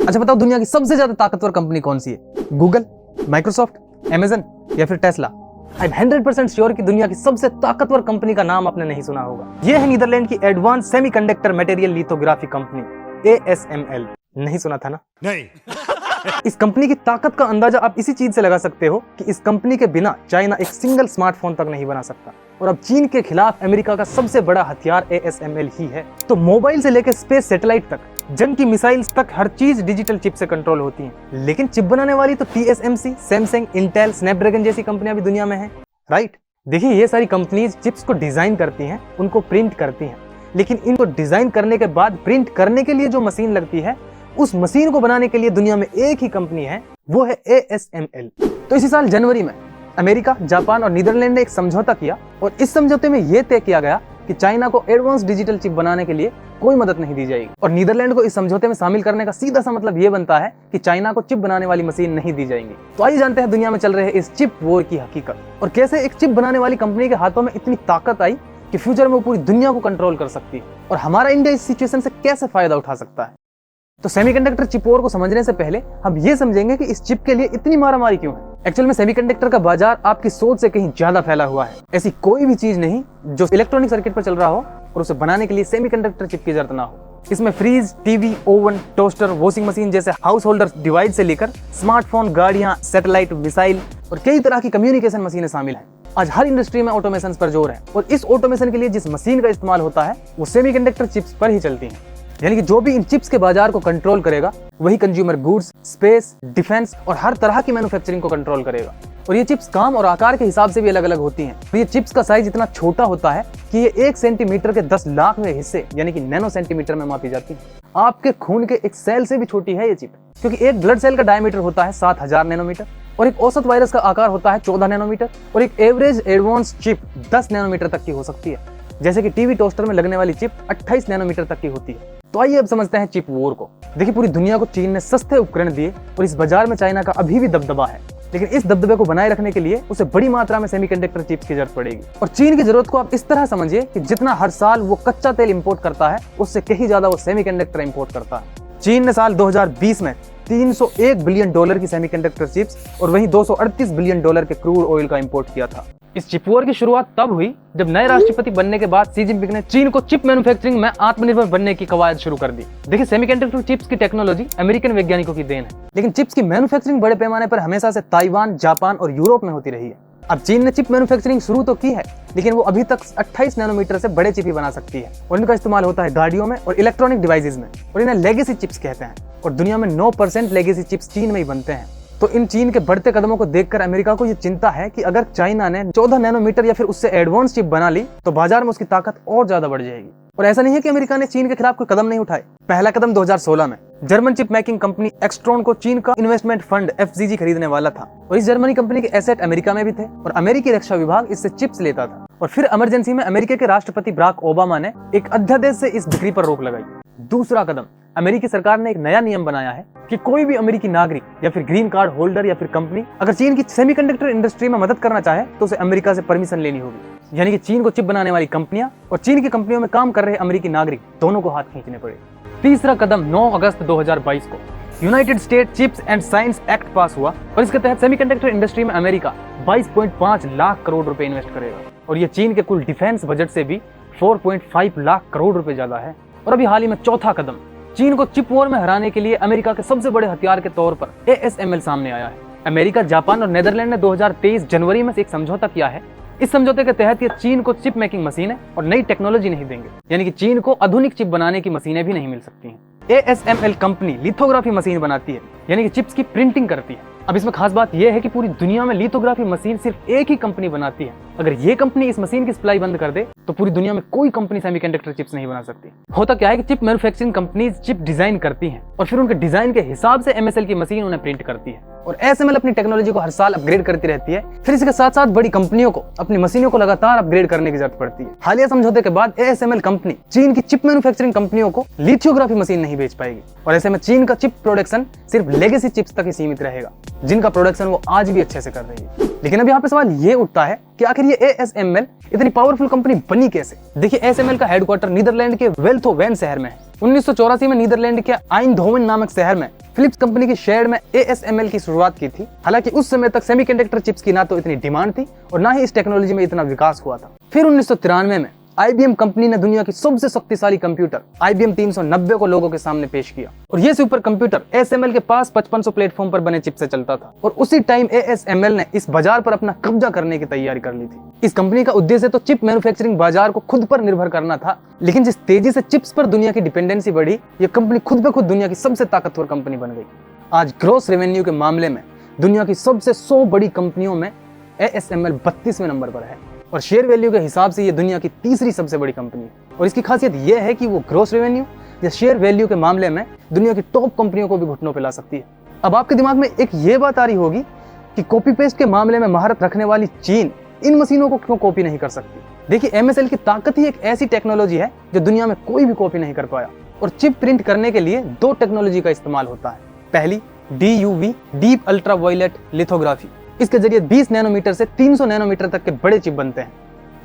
अच्छा बताओ, दुनिया की सबसे ज्यादा ताकतवर कंपनी कौन सी है? गूगल, माइक्रोसॉफ्ट, अमेजन या फिर टेस्ला? आई एम 100% श्योर कि दुनिया की सबसे ताकतवर कंपनी का नाम आपने नहीं सुना होगा। यह है नीदरलैंड की advance semiconductor material lithography company ASML। नहीं सुना था ना? नहीं। इस कंपनी की ताकत का अंदाजा आप इसी चीज से लगा सकते हो कि इस कंपनी के बिना चाइना एक सिंगल स्मार्टफोन तक नहीं बना सकता, और अब चीन के खिलाफ अमेरिका का सबसे बड़ा हथियार ASML ही है। तो मोबाइल से लेकर स्पेस सैटेलाइट तक, जंग की मिसाइल्स तक, हर चीज डिजिटल चिप से कंट्रोल होती है। लेकिन चिप बनाने वाली तो TSMC, सैमसंग, इंटेल, स्नैपड्रैगन जैसी कंपनियां भी दुनिया में हैं, राइट? देखिए, ये सारी कंपनीज चिप्स को डिजाइन करती हैं, उनको प्रिंट करती हैं, लेकिन इनको डिजाइन करने के बाद प्रिंट करने के लिए जो मशीन लगती है, उस मशीन को बनाने के लिए दुनिया में एक ही कंपनी है, वो है ASML। तो इसी साल जनवरी में अमेरिका, जापान और नीदरलैंड ने एक समझौता किया, और इस समझौते में यह तय किया गया कि चाइना को एडवांस डिजिटल चिप बनाने के लिए कोई मदद नहीं दी जाएगी, और नीदरलैंड को इस समझौते में शामिल करने का सीधा सा मतलब ये बनता है कि चाइना को चिप बनाने वाली मशीन नहीं दी जाएंगी। तो आइए जानते हैं दुनिया में चल रहे इस चिप वॉर की हकीकत, और कैसे एक चिप बनाने वाली कंपनी के हाथों में इतनी ताकत आई कि फ्यूचर में वो पूरी दुनिया को कंट्रोल कर सकती है, और हमारा इंडिया इस सिचुएशन से कैसे फायदा उठा सकता है। तो सेमीकंडक्टर चिप वॉर को समझने से पहले हम ये समझेंगे कि इस चिप के लिए इतनी मारामारी क्यों है। एक्चुअल में सेमीकंडक्टर का बाजार आपकी सोच से कहीं ज्यादा फैला हुआ है। ऐसी कोई भी चीज नहीं जो इलेक्ट्रॉनिक सर्किट पर चल रहा हो और उसे बनाने के लिए सेमीकंडक्टर चिप की जरूरत ना हो। इसमें fridge, TV, oven, toaster, washing machine जैसे हाउस होल्डर डिवाइस से लेकर स्मार्टफोन, गाड़ियां, सैटेलाइट, मिसाइल और कई तरह की कम्युनिकेशन मशीनें शामिल हैं। आज हर इंडस्ट्री में ऑटोमेशन पर जोर है, और इस ऑटोमेशन के लिए जिस मशीन का इस्तेमाल होता है वो सेमीकंडक्टर चिप्स पर ही चलती है। यानी कि जो भी इन चिप्स के बाजार को कंट्रोल करेगा वही कंज्यूमर गुड्स, स्पेस, डिफेंस और हर तरह की मैन्युफैक्चरिंग को कंट्रोल करेगा। और ये चिप्स काम और आकार के हिसाब से भी अलग अलग होती हैं। ये चिप्स का साइज इतना छोटा होता है कि ये 1 सेंटीमीटर के 10 लाखवें हिस्से यानी कि नैनो सेंटीमीटर में मापी जाती है। आपके खून के एक सेल से भी छोटी है ये चिप, क्योंकि एक ब्लड सेल का डायमीटर होता है 7000 नैनोमीटर, और एक औसत वायरस का आकार होता है 14 नैनोमीटर, और एक एवरेज एडवांस चिप 10 नैनोमीटर तक की हो सकती है, जैसे कि टीवी टोस्टर में लगने वाली चिप 28 नैनोमीटर तक की होती है। तो आइए अब समझते हैं चिप वॉर को। देखिए, पूरी दुनिया को चीन ने सस्ते उपकरण दिए, और इस बाजार में चाइना का अभी भी दबदबा है, लेकिन इस दबदबे को बनाए रखने के लिए उसे बड़ी मात्रा में सेमीकंडक्टर चिप्स की जरूरत पड़ेगी। और चीन की जरूरत को आप इस तरह समझिए कि जितना हर साल वो कच्चा तेल इंपोर्ट करता है, उससे कहीं ज्यादा वो सेमीकंडक्टर इंपोर्ट करता है। चीन ने साल 2020 में $301 बिलियन की सेमीकंडक्टर चिप्स और वहीं $238 बिलियन के क्रूड ऑयल का इंपोर्ट किया था। इस चिप वॉर की शुरुआत तब हुई जब नए राष्ट्रपति बनने के बाद शी जिनपिंग ने चीन को चिप मैन्युफैक्चरिंग में आत्मनिर्भर बनने की कवायद शुरू कर दी। देखिए, सेमीकंडक्टर चिप्स की टेक्नोलॉजी अमेरिकन वैज्ञानिकों की देन है, लेकिन चिप्स की मैन्युफैक्चरिंग बड़े पैमाने पर हमेशा से ताइवान, जापान और यूरोप में होती रही है। अब चीन ने चिप मैन्युफैक्चरिंग शुरू तो की है, लेकिन वो अभी तक 28 नैनोमीटर से बड़े चिप ही बना सकती है, और इनका इस्तेमाल होता है गाड़ियों में और इलेक्ट्रॉनिक डिवाइसेज में, और इन्हें लेगेसी चिप्स कहते हैं, और दुनिया में 9% लेगेसी चिप्स चीन में ही बनते हैं। तो इन चीन के बढ़ते कदमों को देखकर अमेरिका को ये चिंता है कि अगर चाइना ने 14 नैनोमीटर या फिर उससे एडवांस चिप बना ली तो बाजार में उसकी ताकत और ज्यादा बढ़ जाएगी। और ऐसा नहीं है कि अमेरिका ने चीन के खिलाफ कोई कदम नहीं उठाए। पहला कदम 2016 में जर्मन चिप मेकिंग कंपनी एक्सट्रॉन को चीन का इन्वेस्टमेंट फंड FGG खरीदने वाला था, और इस जर्मनी कंपनी के एसेट अमेरिका में भी थे, और अमेरिकी रक्षा विभाग इससे चिप्स लेता था। और फिर इमरजेंसी में अमेरिका के राष्ट्रपति बराक ओबामा ने एक अध्यादेश से इस बिक्री पर रोक लगाई। दूसरा कदम, अमेरिकी सरकार ने एक नया नियम बनाया है कि कोई भी अमेरिकी नागरिक या फिर ग्रीन कार्ड होल्डर या फिर कंपनी अगर चीन की सेमीकंडक्टर इंडस्ट्री में मदद करना चाहे तो उसे अमेरिका से परमिशन लेनी होगी। यानी कि चीन को चिप बनाने वाली कंपनियां और चीन की कंपनियों में काम कर रहे अमेरिकी नागरिक दोनों को हाथ खींचने पड़े। तीसरा कदम 9 अगस्त 2022 को United state chips and science act पास हुआ, और इसके तहत सेमीकंडक्टर इंडस्ट्री में अमेरिका 22.5 लाख करोड़ रुपए इन्वेस्ट करेगा, और ये चीन के कुल डिफेंस बजट से भी 4.5 लाख करोड़ रुपए ज्यादा है। और अभी हाल ही में चौथा कदम, चीन को चिप वॉर में हराने के लिए अमेरिका के सबसे बड़े हथियार के तौर पर ASML सामने आया है। अमेरिका, जापान और नेदरलैंड ने 2023 जनवरी में एक समझौता किया है। इस समझौते के तहत ये चीन को चिप मेकिंग मशीनें और नई टेक्नोलॉजी नहीं देंगे, यानी कि चीन को आधुनिक चिप बनाने की मशीनें भी नहीं मिल सकती हैं। ASML कंपनी लिथोग्राफी मशीन बनाती है, यानी कि चिप्स की प्रिंटिंग करती है। अब इसमें खास बात यह है कि पूरी दुनिया में लिथोग्राफी मशीन सिर्फ एक ही कंपनी बनाती है। अगर ये कंपनी इस मशीन की सप्लाई बंद कर दे तो पूरी दुनिया में कोई कंपनी सेमीकंडक्टर चिप्स नहीं बना सकती। होता क्या है कि chip manufacturing companies chip design करती हैं, और फिर उनके डिजाइन के हिसाब से MSL की मशीन उन्हें प्रिंट करती है, और ASML अपनी टेक्नोलॉजी को हर साल अपग्रेड करती रहती है। फिर इसके साथ साथ बड़ी कंपनियों को अपनी मशीनों को लगातार अपग्रेड करने की जरूरत पड़ती है। हालिया समझौते के बाद ASML कंपनी चीन की चिप मैन्युफैक्चरिंग कंपनियों को लिथोग्राफी मशीन नहीं बेच पाएगी, और ऐसे में चीन का चिप प्रोडक्शन सिर्फ लेगेसी चिप्स तक ही सीमित रहेगा, जिनका प्रोडक्शन वो आज भी अच्छे से कर रही है। लेकिन अब यहाँ पे सवाल ये उठता है कि आखिर ये ASML इतनी पावरफुल कंपनी बनी कैसे? देखिए, ASML का हेडक्वार्टर नीदरलैंड के वेल्थोवेन शहर में है, 1984 में नीदरलैंड के आइंधहोवन नामक शहर में फिलिप्स कंपनी की शेड में ASML की शुरुआत की थी। हालांकि उस समय तक सेमीकंडक्टर चिप्स की ना तो इतनी डिमांड थी और ना ही इस टेक्नोलॉजी में इतना विकास हुआ था। फिर 1993 में IBM कंपनी ने दुनिया की सबसे शक्तिशाली कंप्यूटर IBM 390 को लोगों के सामने पेश किया और यह सुपर कंप्यूटर ASML के पास 5500 प्लेटफॉर्म पर बने चिप से चलता था और उसी टाइम ASML ने इस बाजार पर अपना कब्जा करने की तैयारी कर ली थी। इस कंपनी का उद्देश्य तो चिप मैन्युफैक्चरिंग बाजार को खुद पर निर्भर करना था, लेकिन जिस तेजी से चिप्स पर दुनिया की डिपेंडेंसी बढ़ी, यह कंपनी खुद ब खुद दुनिया की सबसे ताकतवर कंपनी बन गई। आज ग्रॉस रेवेन्यू के मामले में दुनिया की सबसे 100 बड़ी कंपनियों में ASML 32वें नंबर पर है और शेयर वैल्यू के हिसाब से ये दुनिया की तीसरी सबसे बड़ी कंपनी है। और इसकी खासियत यह है कि वो ग्रॉस रेवेन्यू या शेयर वैल्यू के मामले में दुनिया की टॉप कंपनियों को भी घुटनों पे ला सकती है। अब आपके दिमाग में एक ये बात आ रही होगी कि कॉपी पेस्ट के मामले में महारत रखने वाली चीन इन मशीनों को क्यों कॉपी नहीं कर सकती। देखिए, MSL की ताकत ही एक ऐसी टेक्नोलॉजी है जो दुनिया में कोई भी कॉपी नहीं कर पाया और चिप प्रिंट करने के लिए 2 टेक्नोलॉजी का इस्तेमाल होता है। पहली DUV डीप अल्ट्रावायलेट लिथोग्राफी, इसके जरिए 20 नैनोमीटर से 300 नैनोमीटर तक के बड़े चिप बनते हैं।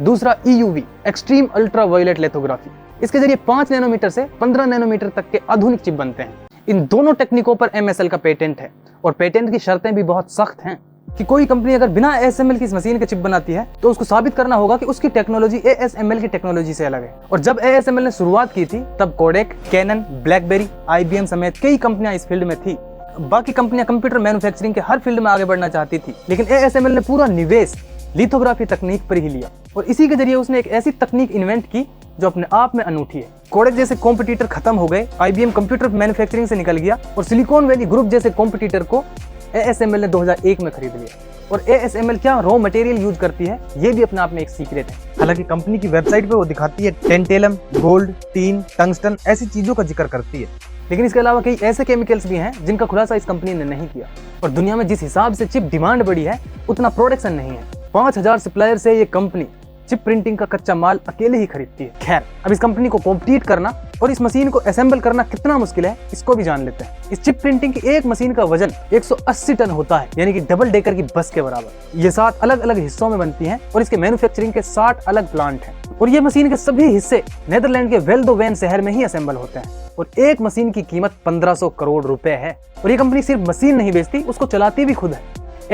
दूसरा EUV एक्सट्रीम अल्ट्रावायलेट लिथोग्राफी, इसके जरिए 5 नैनोमीटर से 15 नैनोमीटर तक के आधुनिक चिप बनते हैं। इन दोनों टेक्निकों पर MSL का पेटेंट है और पेटेंट की शर्तें भी बहुत सख्त हैं कि कोई कंपनी अगर बिना ASML की इस मशीन के चिप बनाती है तो उसको साबित करना होगा कि उसकी टेक्नोलॉजी ASML की टेक्नोलॉजी से अलग है। और जब ASML ने शुरुआत की थी तब कोडेक, कैनन, ब्लैकबेरी, IBM समेत कई कंपनियां इस फील्ड में थी। बाकी कंपनियां कंप्यूटर मैन्युफैक्चरिंग के हर फील्ड में आगे बढ़ना चाहती थी, लेकिन ASML ने पूरा निवेश लिथोग्राफी तकनीक पर ही लिया और इसी के जरिए उसने एक ऐसी तकनीक इन्वेंट की जो अपने आप में अनूठी है। कोडेक जैसे कॉम्पिटिटर खत्म हो गए, IBM कंप्यूटर मैन्युफैक्चरिंग से निकल गया और सिलिकॉन वैली ग्रुप जैसे कॉम्पिटिटर को ASML ने 2001 में खरीद लिया। और ASML क्या रॉ मटेरियल यूज करती है, ये भी अपने आप में एक सीक्रेट है। हालांकि कंपनी की वेबसाइट पे वो दिखाती है टेंटेलम, गोल्ड, टीन, टंगस्टन ऐसी चीजों का जिक्र करती है, लेकिन इसके अलावा कई ऐसे केमिकल्स भी हैं जिनका खुलासा इस कंपनी ने नहीं किया। और दुनिया में जिस हिसाब से चिप डिमांड बढ़ी है उतना प्रोडक्शन नहीं है। 5000 सप्लायर से ये कंपनी चिप प्रिंटिंग का कच्चा माल अकेले ही खरीदती है। खैर, अब इस कंपनी को कॉम्पिटिट करना और इस मशीन को असेंबल करना कितना मुश्किल है इसको भी जान लेते हैं। इस चिप प्रिंटिंग की एक मशीन का वजन 180 टन होता है, यानी कि डबल डेकर की बस के बराबर। ये 7 अलग अलग हिस्सों में बनती हैं और इसके मैन्युफैक्चरिंग के 60 अलग प्लांट हैं और ये मशीन के सभी हिस्से नेदरलैंड के वेल्डोवेन शहर में ही असेंबल होते हैं और एक मशीन की कीमत 1500 करोड़ रुपए है। और ये कंपनी सिर्फ मशीन नहीं बेचती, उसको चलाती भी खुद है।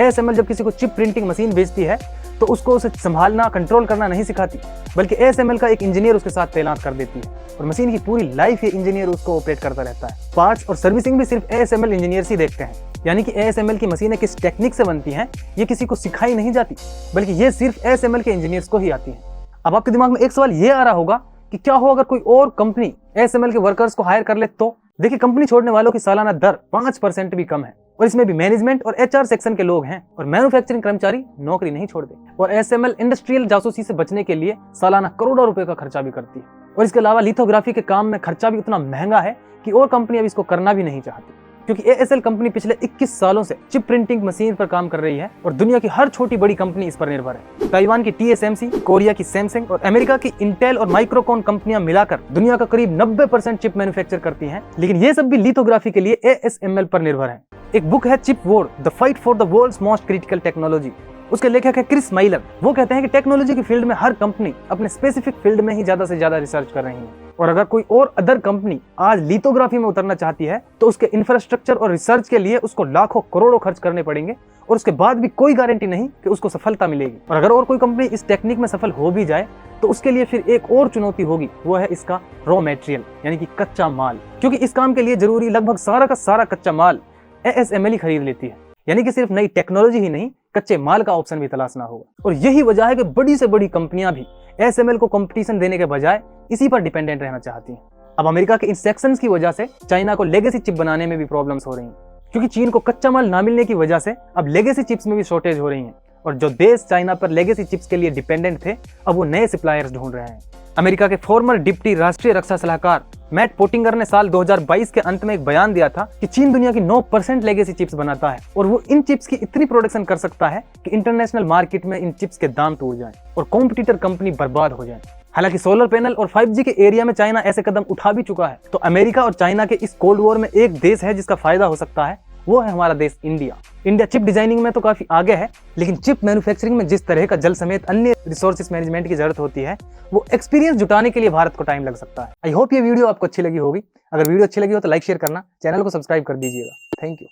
ASML जब किसी को चिप प्रिंटिंग मशीन बेचती है तो उसको उसे संभालना, कंट्रोल करना नहीं सिखाती, बल्कि ASML का एक इंजीनियर उसके साथ तैनात कर देती है और मशीन की पूरी लाइफ ये इंजीनियर उसको ऑपरेट करता रहता है। पार्ट्स और सर्विसिंग भी सिर्फ ASML इंजीनियर्स ही देखते हैं, यानी कि ASML की मशीनें किस टेक्निक से बनती हैं ये किसी को सिखाई नहीं जाती, बल्कि ये सिर्फ ASML के इंजीनियर्स को ही आती है। अब आपके दिमाग में एक सवाल ये आ रहा होगा कि क्या हो अगर कोई और कंपनी ASML के वर्कर्स को हायर कर ले तो? देखिए, कंपनी छोड़ने वालों की सालाना दर 5% भी कम है और इसमें भी मैनेजमेंट और HR सेक्शन के लोग हैं और मैन्युफैक्चरिंग कर्मचारी नौकरी नहीं छोड़ते। और ASML इंडस्ट्रियल जासूसी से बचने के लिए सालाना करोड़ों रुपए का खर्चा भी करती है। और इसके अलावा लिथोग्राफी के काम में खर्चा भी उतना महंगा है कि और कंपनी अब इसको करना भी नहीं चाहती, क्योंकि ASML कंपनी पिछले 21 सालों से चिप प्रिंटिंग मशीन पर काम कर रही है और दुनिया की हर छोटी बड़ी कंपनी इस पर निर्भर है। ताइवान की TSMC, कोरिया की सैमसंग और अमेरिका की इंटेल और माइक्रोकॉन कंपनियां मिलाकर दुनिया का करीब 90% चिप मैन्युफैक्चर करती हैं, लेकिन ये सब भी लिथोग्राफी के लिए ASML पर निर्भर है। एक बुक है Chip War, the fight for the world's most critical technology. उसके लेखक है क्रिस माइलर। वो कहते हैं कि टेक्नोलॉजी की फील्ड में हर कंपनी अपने स्पेसिफिक फील्ड में ही ज्यादा से ज्यादा रिसर्च कर रही है और अगर कोई और अदर कंपनी आज लिथोग्राफी में उतरना चाहती है तो उसके इंफ्रास्ट्रक्चर और रिसर्च के लिए उसको लाखों करोड़ों खर्च करने पड़ेंगे और उसके बाद भी कोई गारंटी नहीं कि उसको सफलता मिलेगी। और अगर और कोई कंपनी इस टेक्निक में सफल हो भी जाए तो उसके लिए फिर एक और चुनौती होगी, वो है इसका रॉ मटेरियल यानी कि कच्चा माल, क्योंकि इस काम के लिए जरूरी लगभग सारा का सारा कच्चा माल ASML ही खरीद लेती है। यानी कि सिर्फ नई टेक्नोलॉजी ही नहीं, कच्चे माल का ऑप्शन भी तलाशना होगा। और यही वजह है कि बड़ी से बड़ी कंपनियां भी ASML को कंपटीशन देने के बजाय इसी पर डिपेंडेंट रहना चाहती हैं। अब अमेरिका के इन सेक्शंस की वजह से चाइना को लेगेसी चिप बनाने में भी प्रॉब्लम्स हो रही हैं, क्योंकि चीन को कच्चा माल ना मिलने की वजह से अब लेगेसी चिप्स में भी शॉर्टेज हो रही है और जो देश चाइना पर लेगेसी चिप्स के लिए डिपेंडेंट थे अब वो नए सप्लायर्स ढूंढ रहे हैं। अमेरिका के फॉर्मर डिप्टी राष्ट्रीय रक्षा सलाहकार मैट पोटिंगर ने साल 2022 के अंत में एक बयान दिया था कि चीन दुनिया की 9% लेगेसी चिप्स बनाता है और वो इन चिप्स की इतनी प्रोडक्शन कर सकता है कि इंटरनेशनल मार्केट में इन चिप्स के दाम टूट जाएं और कॉम्पिटिटर कंपनी बर्बाद हो जाए। हालांकि सोलर पैनल और 5G के एरिया में चाइना ऐसे कदम उठा भी चुका है, तो अमेरिका और चाइना के इस कोल्ड वॉर में एक देश है जिसका फायदा हो सकता है वो है हमारा देश इंडिया। इंडिया चिप डिजाइनिंग में तो काफी आगे है, लेकिन चिप मैन्युफैक्चरिंग में जिस तरह का जल समेत अन्य रिसोर्सेज मैनेजमेंट की जरूरत होती है, वो एक्सपीरियंस जुटाने के लिए भारत को टाइम लग सकता है। आई होप ये वीडियो आपको अच्छी लगी होगी। अगर वीडियो अच्छी लगी हो तो लाइक शेयर करना, चैनल को सब्सक्राइब कर दीजिएगा। Thank you.